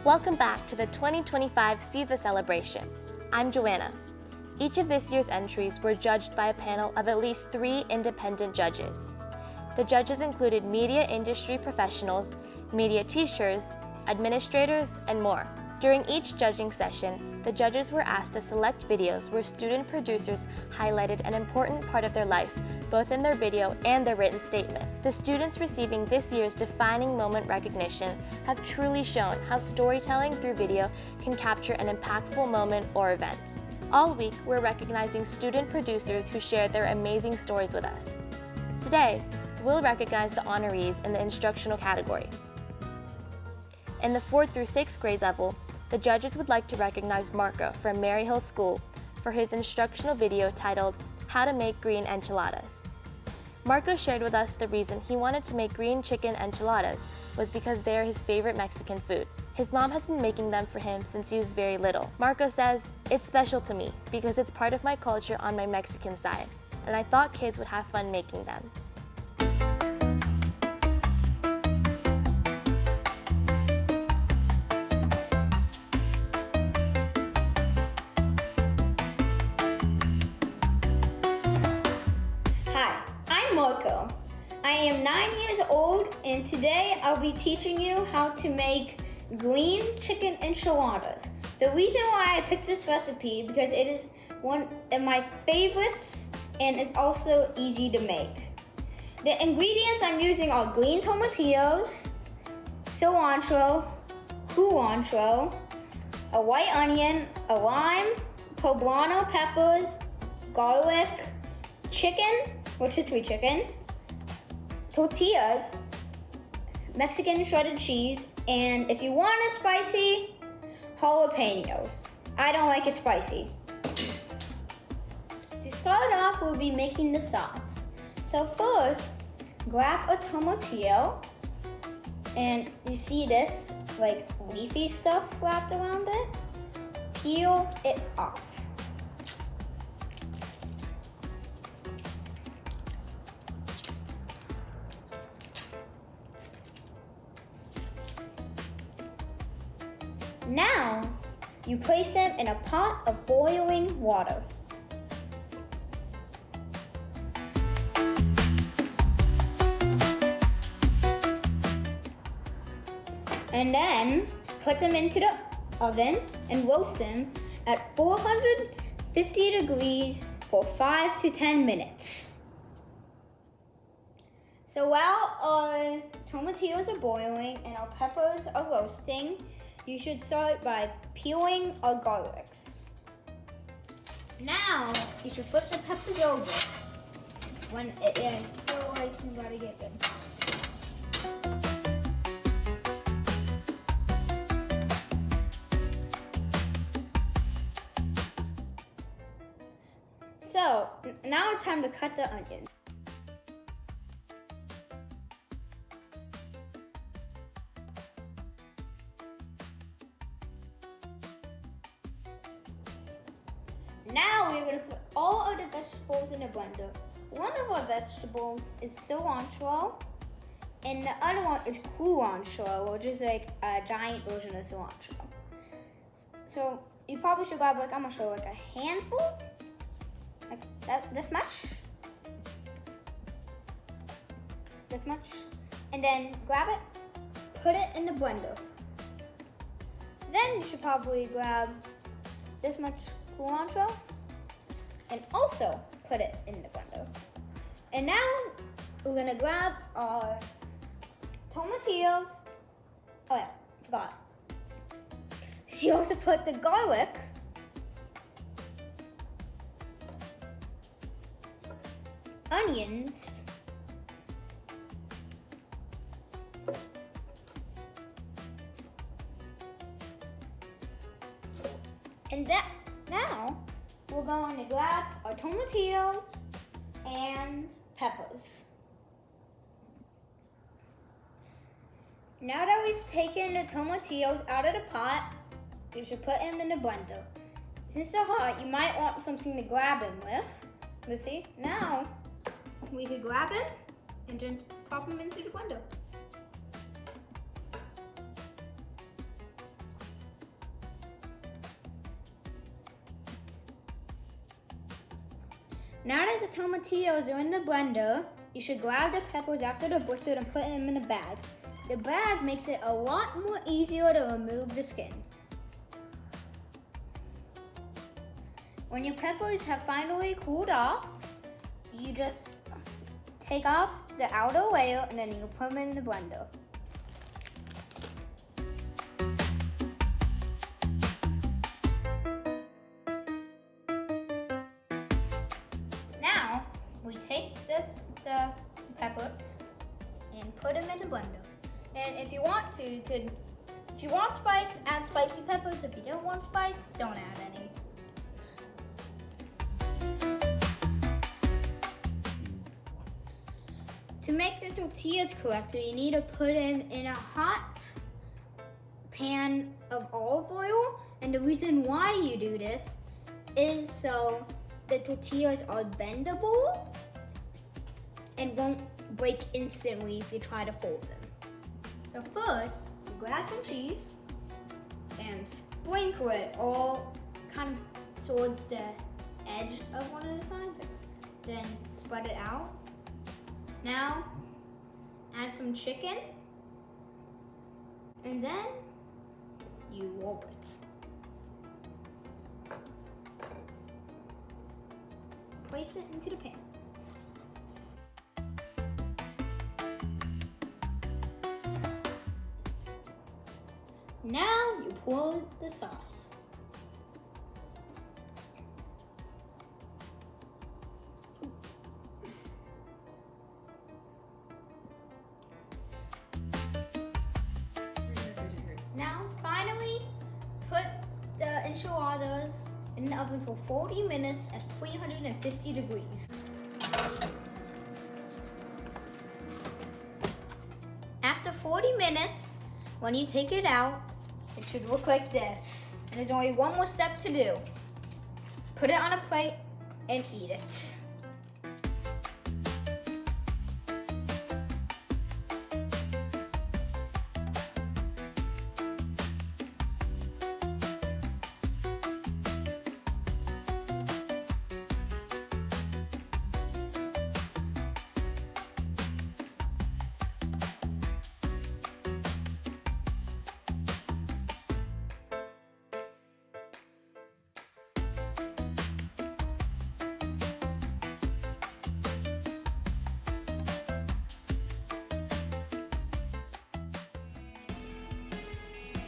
Welcome back to the 2025 SEVA celebration. I'm Joanna. Each of this year's entries were judged by a panel of at least 3 independent judges. The judges included media industry professionals, media teachers, administrators, and more. During each judging session, the judges were asked to select videos where student producers highlighted an important part of their life, both in their video and their written statement. The students receiving this year's defining moment recognition have truly shown how storytelling through video can capture an impactful moment or event. All week, we're recognizing student producers who shared their amazing stories with us. Today, we'll recognize the honorees in the instructional category. In the 4th through 6th grade level, the judges would like to recognize Marco from Maryhill School for his instructional video titled How to Make Green Enchiladas. Marco shared with us the reason he wanted to make green chicken enchiladas was because they are his favorite Mexican food. His mom has been making them for him since he was very little. Marco says, "It's special to me because it's part of my culture on my Mexican side, and I thought kids would have fun making them." Marco. I am 9 years old and today I'll be teaching you how to make green chicken enchiladas. The reason why I picked this recipe because it is one of my favorites and it's also easy to make. The ingredients I'm using are green tomatillos, cilantro, culantro, a white onion, a lime, poblano peppers, garlic, chicken, rotisserie chicken, tortillas, Mexican shredded cheese, and if you want it spicy, jalapenos. I don't like it spicy. To start off, we'll be making the sauce. So first, grab a tomatillo, and you see this like leafy stuff wrapped around it. Peel it off. Now, you place them in a pot of boiling water. And then, put them into the oven and roast them at 450 degrees for 5 to 10 minutes. So while our tomatillos are boiling and our peppers are roasting, you should start by peeling our garlics. Now, you should flip the peppers over when it feels like you're about to get good. So, now it's time to cut the onion. Now we're going to put all of the vegetables in a blender. One of our vegetables is cilantro, and the other one is culantro, which is like a giant version of cilantro. So you probably should grab, like, I'm gonna show like a handful, like that, this much, and then grab it, put it in the blender. Then you should probably grab this much culantro and also put it in the blender. And now we're gonna grab our tomatillos. Oh yeah, forgot. You also put the garlic, onions, and now we're going to grab our tomatillos and peppers. Now that we've taken the tomatillos out of the pot, you should put them in the blender. Since they're hot, you might want something to grab them with. But see, now we could grab them and just pop them into the blender. tomatillos are in the blender, you should grab the peppers after they're blistered and put them in a bag. The bag makes it a lot more easier to remove the skin. When your peppers have finally cooled off, you just take off the outer layer and then you put them in the blender. Now, we take the peppers and put them in the blender. And if you want to, if you want spice, add spicy peppers. If you don't want spice, don't add any. To make the tortillas correctly, you need to put them in a hot pan of olive oil. And the reason why you do this is so the tortillas are bendable and won't break instantly if you try to fold them. So first, you grab some cheese and sprinkle it all kind of towards the edge of one of the sides. Then spread it out. Now, add some chicken, and then you roll it. Place it into the pan. Now you pour the sauce. Now, finally, put the enchiladas in the oven for 40 minutes at 350 degrees. After 40 minutes, when you take it out, it should look like this. And there's only one more step to do. Put it on a plate and eat it.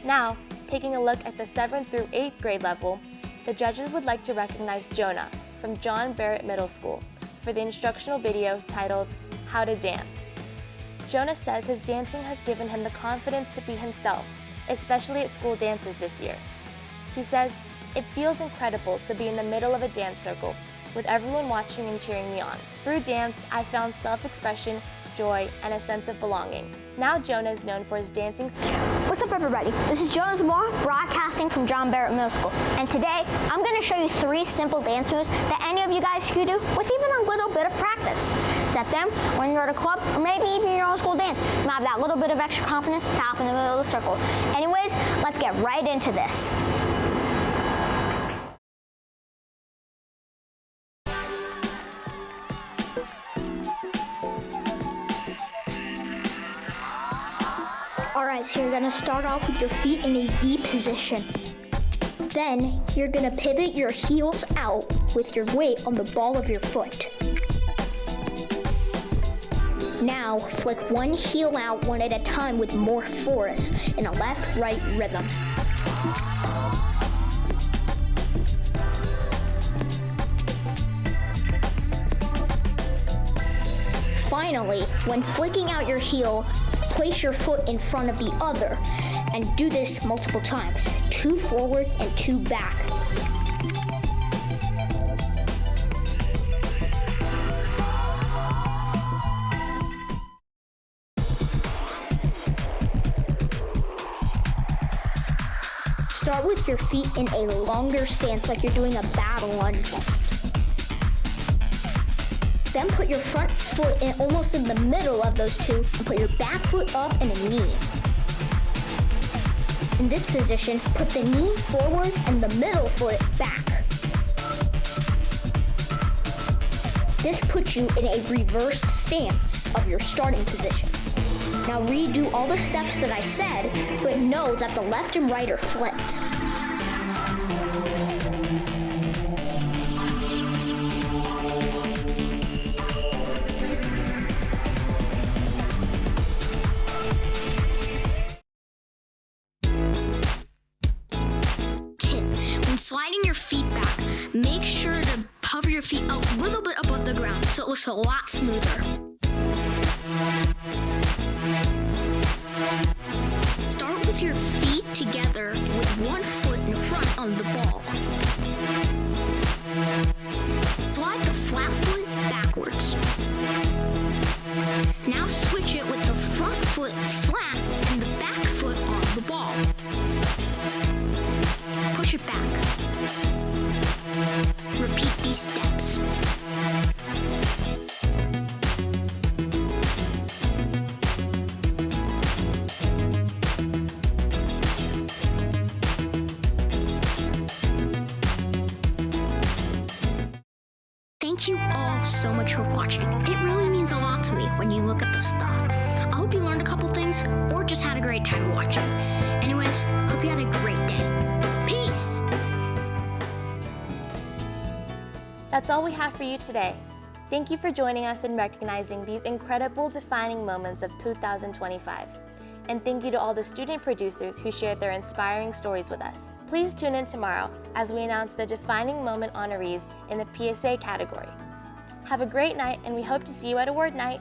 Now, taking a look at the 7th through 8th grade level, the judges would like to recognize Jonah from John Barrett Middle School for the instructional video titled, How to Dance. Jonah says his dancing has given him the confidence to be himself, especially at school dances this year. He says, it feels incredible to be in the middle of a dance circle with everyone watching and cheering me on. Through dance, I found self-expression, joy, and a sense of belonging. Now Jonah is known for his dancing. What's up, everybody? This is Jonah Zamora, broadcasting from John Barrett Middle School. And today, I'm going to show you 3 simple dance moves that any of you guys can do with even a little bit of practice. Set them when you're at a club, or maybe even your own school dance. You have that little bit of extra confidence to hop in the middle of the circle. Anyways, let's get right into this. Alright, so you're going to start off with your feet in a V position. Then, you're going to pivot your heels out with your weight on the ball of your foot. Now, flick one heel out one at a time with more force in a left-right rhythm. Finally, when flicking out your heel, place your foot in front of the other and do this multiple times. 2 forward and 2 back. Start with your feet in a longer stance like you're doing a battle lunge. Then put your front foot in almost in the middle of those 2 and put your back foot up and a knee. In this position, put the knee forward and the middle foot back. This puts you in a reversed stance of your starting position. Now redo all the steps that I said, but know that the left and right are flipped. Sliding your feet back, make sure to hover your feet a little bit above the ground so it looks a lot smoother. Start with your feet together with one foot in front on the ball. Slide the flat foot backwards. Now switch it with the front foot flat and the back foot on the ball. Push it back. Repeat these steps. Thank you all so much for watching. It really means a lot to me when you look at this stuff. I hope you learned a couple things or just had a great time watching. Anyways, hope you had a great day. Peace! That's all we have for you today. Thank you for joining us in recognizing these incredible defining moments of 2025. And thank you to all the student producers who shared their inspiring stories with us. Please tune in tomorrow as we announce the defining moment honorees in the PSA category. Have a great night, and we hope to see you at award night.